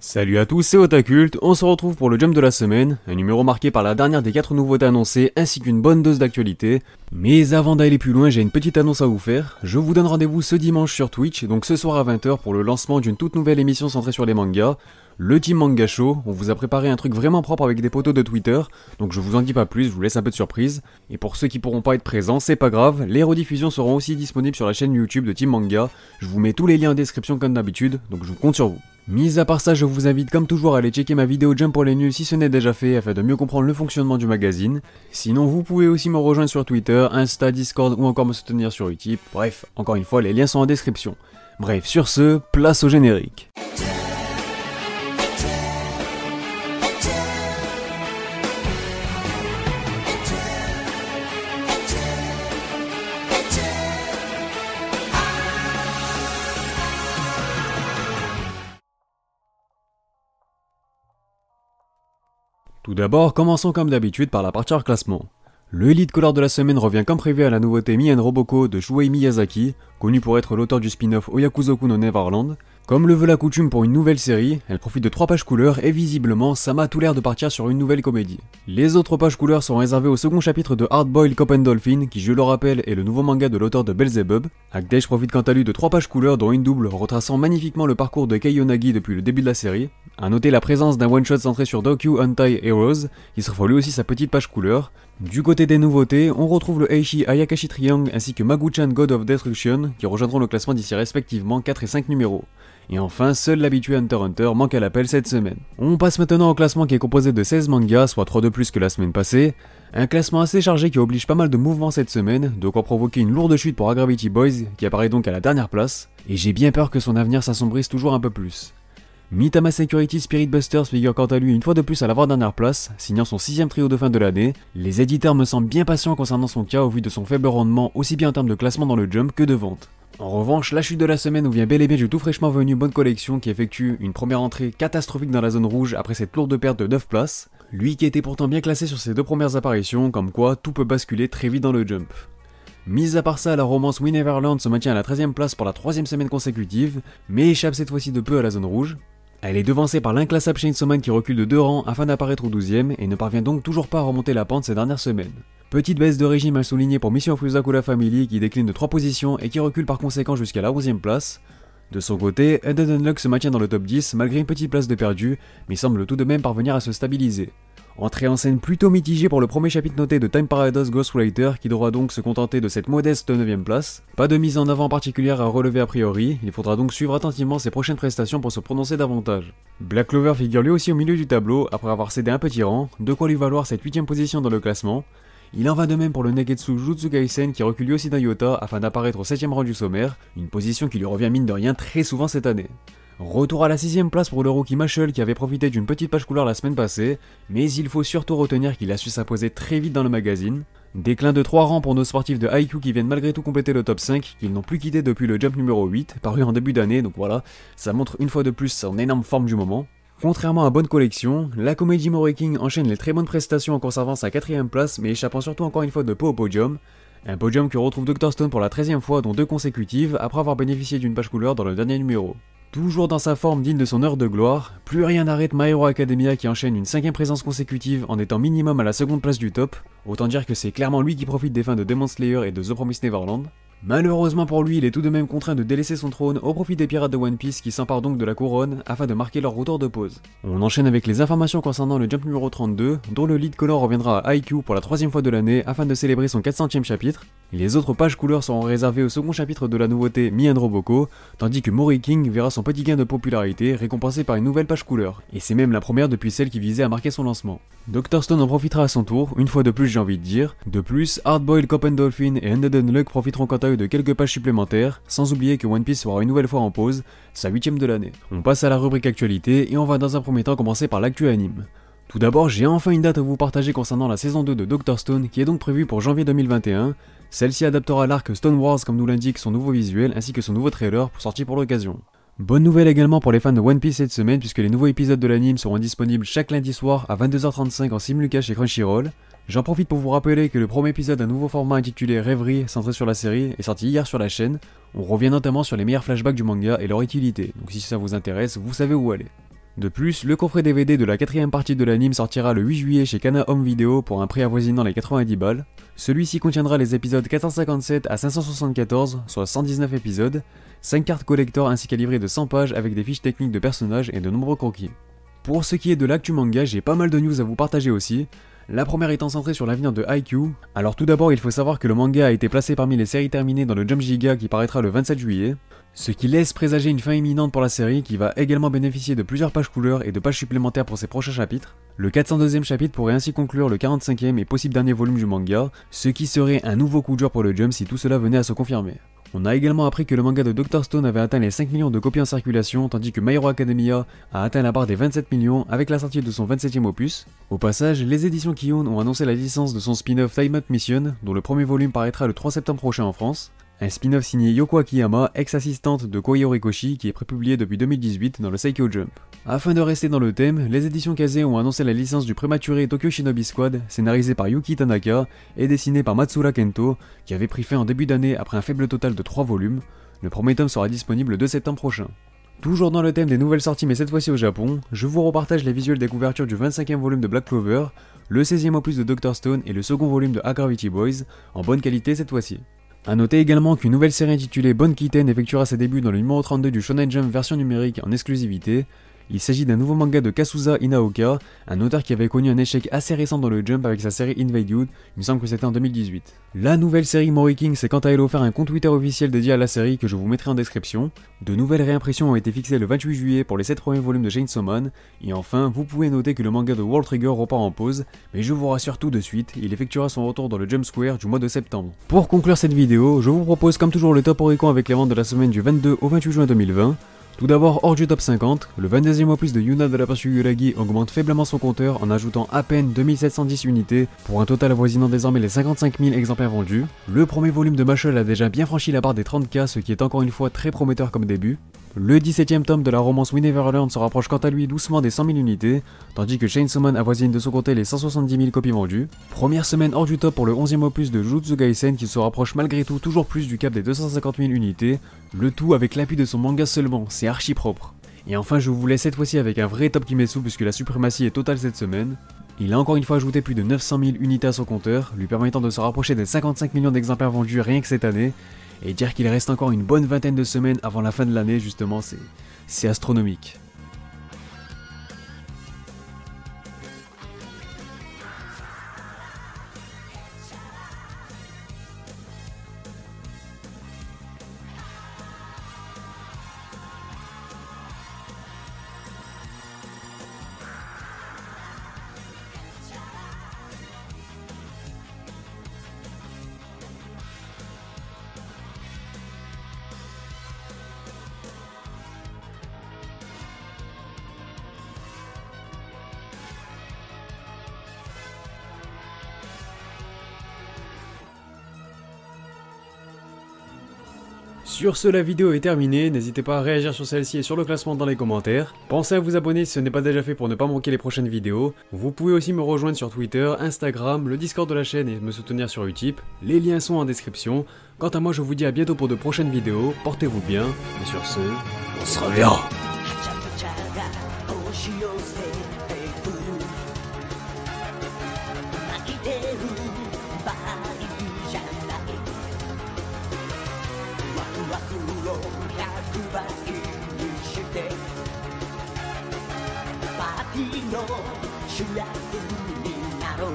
Salut à tous, c'est Otakult, on se retrouve pour le Jump de la semaine, un numéro marqué par la dernière des 4 nouveautés annoncées ainsi qu'une bonne dose d'actualité. Mais avant d'aller plus loin, j'ai une petite annonce à vous faire. Je vous donne rendez-vous ce dimanche sur Twitch, donc ce soir à 20 h pour le lancement d'une toute nouvelle émission centrée sur les mangas, le Team Manga Show. On vous a préparé un truc vraiment propre avec des potos de Twitter, donc je vous en dis pas plus, je vous laisse un peu de surprise. Et pour ceux qui pourront pas être présents, c'est pas grave, les rediffusions seront aussi disponibles sur la chaîne YouTube de Team Manga. Je vous mets tous les liens en description comme d'habitude, donc je compte sur vous. Mis à part ça, je vous invite comme toujours à aller checker ma vidéo Jump pour les nuls si ce n'est déjà fait afin de mieux comprendre le fonctionnement du magazine. Sinon, vous pouvez aussi me rejoindre sur Twitter, Insta, Discord ou encore me soutenir sur Utip. Bref, encore une fois, les liens sont en description. Bref, sur ce, place au générique. Tout d'abord, commençons comme d'habitude par la partie hors classement. Le lead color de la semaine revient comme prévu à la nouveauté Mi Roboko de Shuei Miyazaki, connu pour être l'auteur du spin-off Oyakuzoku no Neverland. Comme le veut la coutume pour une nouvelle série, elle profite de 3 pages couleurs et visiblement, Sama a tout l'air de partir sur une nouvelle comédie. Les autres pages couleurs sont réservées au second chapitre de Hard-Boiled Cop and Dolphin, qui je le rappelle est le nouveau manga de l'auteur de Belzebub. Agdej profite quant à lui de 3 pages couleurs dont une double retraçant magnifiquement le parcours de Kei Yonagi depuis le début de la série. A noter la présence d'un one-shot centré sur Dokyu Hentai Heroes, qui se refait lui aussi sa petite page couleur. Du côté des nouveautés, on retrouve le Eishi Ayakashi Triangle ainsi que Magu-chan God of Destruction, qui rejoindront le classement d'ici respectivement 4 et 5 numéros. Et enfin, seul l'habitué Hunter x Hunter manque à l'appel cette semaine. On passe maintenant au classement qui est composé de 16 mangas, soit 3 de plus que la semaine passée. Un classement assez chargé qui oblige pas mal de mouvements cette semaine, de quoi provoquer une lourde chute pour Agravity Boys, qui apparaît donc à la dernière place. Et j'ai bien peur que son avenir s'assombrisse toujours un peu plus. Mitama Security Spirit Busters figure quant à lui une fois de plus à l'avant-dernière place, signant son 6ème trio de fin de l'année. Les éditeurs me semblent bien patients concernant son cas au vu de son faible rendement aussi bien en termes de classement dans le Jump que de vente. En revanche, la chute de la semaine nous vient bel et bien du tout fraîchement venu Bonne Collection qui effectue une première entrée catastrophique dans la zone rouge après cette lourde perte de 9 places, lui qui était pourtant bien classé sur ses 2 premières apparitions, comme quoi tout peut basculer très vite dans le Jump. Mis à part ça, la romance We Neverland se maintient à la 13ème place pour la 3ème semaine consécutive, mais échappe cette fois-ci de peu à la zone rouge. Elle est devancée par l'inclassable Chainsaw Man qui recule de 2 rangs afin d'apparaître au 12ème et ne parvient donc toujours pas à remonter la pente ces dernières semaines. Petite baisse de régime à souligner pour Mission Fusakura Family qui décline de 3 positions et qui recule par conséquent jusqu'à la 11ème place. De son côté, Headed Unlock se maintient dans le top 10 malgré une petite place de perdu, mais semble tout de même parvenir à se stabiliser. Entrée en scène plutôt mitigée pour le premier chapitre noté de Time Paradox Ghostwriter qui devra donc se contenter de cette modeste 9ème place. Pas de mise en avant particulière à relever a priori, il faudra donc suivre attentivement ses prochaines prestations pour se prononcer davantage. Black Clover figure lui aussi au milieu du tableau après avoir cédé un petit rang, de quoi lui valoir cette 8ème position dans le classement. Il en va de même pour le Negetsu Jutsu Kaisen qui recule lui aussi d'un iota afin d'apparaître au 7ème rang du sommaire, une position qui lui revient mine de rien très souvent cette année. Retour à la 6ème place pour le rookie Mashal qui avait profité d'une petite page couleur la semaine passée, mais il faut surtout retenir qu'il a su s'imposer très vite dans le magazine. Déclin de 3 rangs pour nos sportifs de Haikyuu qui viennent malgré tout compléter le top 5, qu'ils n'ont plus quitté depuis le Jump numéro 8, paru en début d'année, donc voilà, ça montre une fois de plus son énorme forme du moment. Contrairement à Bonne Collection, la comédie Moray King enchaîne les très bonnes prestations en conservant sa 4ème place mais échappant surtout encore une fois de peu au podium. Un podium que retrouve Dr Stone pour la 13ème fois dont 2 consécutives après avoir bénéficié d'une page couleur dans le dernier numéro. Toujours dans sa forme digne de son heure de gloire, plus rien n'arrête My Hero Academia qui enchaîne une 5ème présence consécutive en étant minimum à la seconde place du top, autant dire que c'est clairement lui qui profite des fins de Demon Slayer et de The Promised Neverland. Malheureusement pour lui, il est tout de même contraint de délaisser son trône au profit des pirates de One Piece qui s'emparent donc de la couronne afin de marquer leur retour de pause. On enchaîne avec les informations concernant le Jump numéro 32, dont le lead color reviendra à Haikyuu pour la 3ème fois de l'année afin de célébrer son 400ème chapitre. Les autres pages couleurs seront réservées au second chapitre de la nouveauté Mi Roboko, tandis que Moray King verra son petit gain de popularité récompensé par une nouvelle page couleur, et c'est même la première depuis celle qui visait à marquer son lancement. Dr Stone en profitera à son tour, une fois de plus j'ai envie de dire. De plus, Hard-Boiled Cop and Dolphin et Ended Unluck profiteront quant à eux de quelques pages supplémentaires, sans oublier que One Piece sera une nouvelle fois en pause, sa 8ème de l'année. On passe à la rubrique actualité et on va dans un premier temps commencer par l'actu anime. Tout d'abord, j'ai enfin une date à vous partager concernant la saison 2 de Dr Stone qui est donc prévue pour janvier 2021. Celle-ci adaptera l'arc Stone Wars comme nous l'indique son nouveau visuel ainsi que son nouveau trailer sorti pour l'occasion. Bonne nouvelle également pour les fans de One Piece cette semaine puisque les nouveaux épisodes de l'anime seront disponibles chaque lundi soir à 22h35 en simulcast chez Crunchyroll. J'en profite pour vous rappeler que le premier épisode d'un nouveau format intitulé Rêverie, centré sur la série, est sorti hier sur la chaîne. On revient notamment sur les meilleurs flashbacks du manga et leur utilité, donc si ça vous intéresse, vous savez où aller. De plus, le coffret DVD de la 4ème partie de l'anime sortira le 8 juillet chez Kana Home Video pour un prix avoisinant les 90 balles. Celui-ci contiendra les épisodes 457 à 574, soit 119 épisodes, 5 cartes collector ainsi qu'un livret de 100 pages avec des fiches techniques de personnages et de nombreux croquis. Pour ce qui est de l'actu manga, j'ai pas mal de news à vous partager aussi. La première étant centrée sur l'avenir de Haikyuu. Alors tout d'abord, il faut savoir que le manga a été placé parmi les séries terminées dans le Jump Giga qui paraîtra le 27 juillet. Ce qui laisse présager une fin imminente pour la série qui va également bénéficier de plusieurs pages couleurs et de pages supplémentaires pour ses prochains chapitres. Le 402e chapitre pourrait ainsi conclure le 45e et possible dernier volume du manga, ce qui serait un nouveau coup dur pour le Jump si tout cela venait à se confirmer. On a également appris que le manga de Dr Stone avait atteint les 5 millions de copies en circulation, tandis que My Hero Academia a atteint la barre des 27 millions avec la sortie de son 27e opus. Au passage, les éditions Kihon ont annoncé la licence de son spin-off Time Out Mission, dont le premier volume paraîtra le 3 septembre prochain en France. Un spin-off signé Yoko Akiyama, ex-assistante de Kohei Horikoshi, qui est prépublié depuis 2018 dans le Saikyo Jump. Afin de rester dans le thème, les éditions Kaze ont annoncé la licence du prématuré Tokyo Shinobi Squad, scénarisé par Yuki Tanaka et dessiné par Matsura Kento, qui avait pris fin en début d'année après un faible total de 3 volumes. Le premier tome sera disponible le 2 septembre prochain. Toujours dans le thème des nouvelles sorties mais cette fois-ci au Japon, je vous repartage les visuels des couvertures du 25e volume de Black Clover, le 16e opus de Dr Stone et le second volume de Gravity Boys, en bonne qualité cette fois-ci. A noter également qu'une nouvelle série intitulée Bonne Kitten effectuera ses débuts dans le numéro 32 du Shonen Jump version numérique en exclusivité. Il s'agit d'un nouveau manga de Kasuza Inaoka, un auteur qui avait connu un échec assez récent dans le Jump avec sa série Invade You, il me semble que c'était en 2018. La nouvelle série Mori King s'est quant à elle offert un compte Twitter officiel dédié à la série que je vous mettrai en description. De nouvelles réimpressions ont été fixées le 28 juillet pour les 7 premiers volumes de Chainsaw Man, et enfin, vous pouvez noter que le manga de World Trigger repart en pause, mais je vous rassure tout de suite, il effectuera son retour dans le Jump Square du mois de septembre. Pour conclure cette vidéo, je vous propose comme toujours le top Oricon avec les ventes de la semaine du 22 au 28 juin 2020. Tout d'abord, hors du top 50, le 22e opus de Yuna de la Pursuit Yuragi augmente faiblement son compteur en ajoutant à peine 2710 unités, pour un total avoisinant désormais les 55 000 exemplaires vendus. Le premier volume de Mashle a déjà bien franchi la barre des 30K, ce qui est encore une fois très prometteur comme début. Le 17e tome de la romance We Never Learn se rapproche quant à lui doucement des 100 000 unités, tandis que Chainsaw Man avoisine de son côté les 170 000 copies vendues. Première semaine hors du top pour le 11e opus de Jujutsu Kaisen qui se rapproche malgré tout toujours plus du cap des 250 000 unités, le tout avec l'appui de son manga seulement, c'est archi propre. Et enfin je vous laisse cette fois-ci avec un vrai top Kimetsu puisque la suprématie est totale cette semaine. Il a encore une fois ajouté plus de 900 000 unités à son compteur, lui permettant de se rapprocher des 55 millions d'exemplaires vendus rien que cette année. Et dire qu'il reste encore une bonne vingtaine de semaines avant la fin de l'année, justement, c'est astronomique. Sur ce, la vidéo est terminée, n'hésitez pas à réagir sur celle-ci et sur le classement dans les commentaires. Pensez à vous abonner si ce n'est pas déjà fait pour ne pas manquer les prochaines vidéos. Vous pouvez aussi me rejoindre sur Twitter, Instagram, le Discord de la chaîne et me soutenir sur Utip. Les liens sont en description. Quant à moi, je vous dis à bientôt pour de prochaines vidéos, portez-vous bien, et sur ce, on se reverra.「パーティーの主役になろう」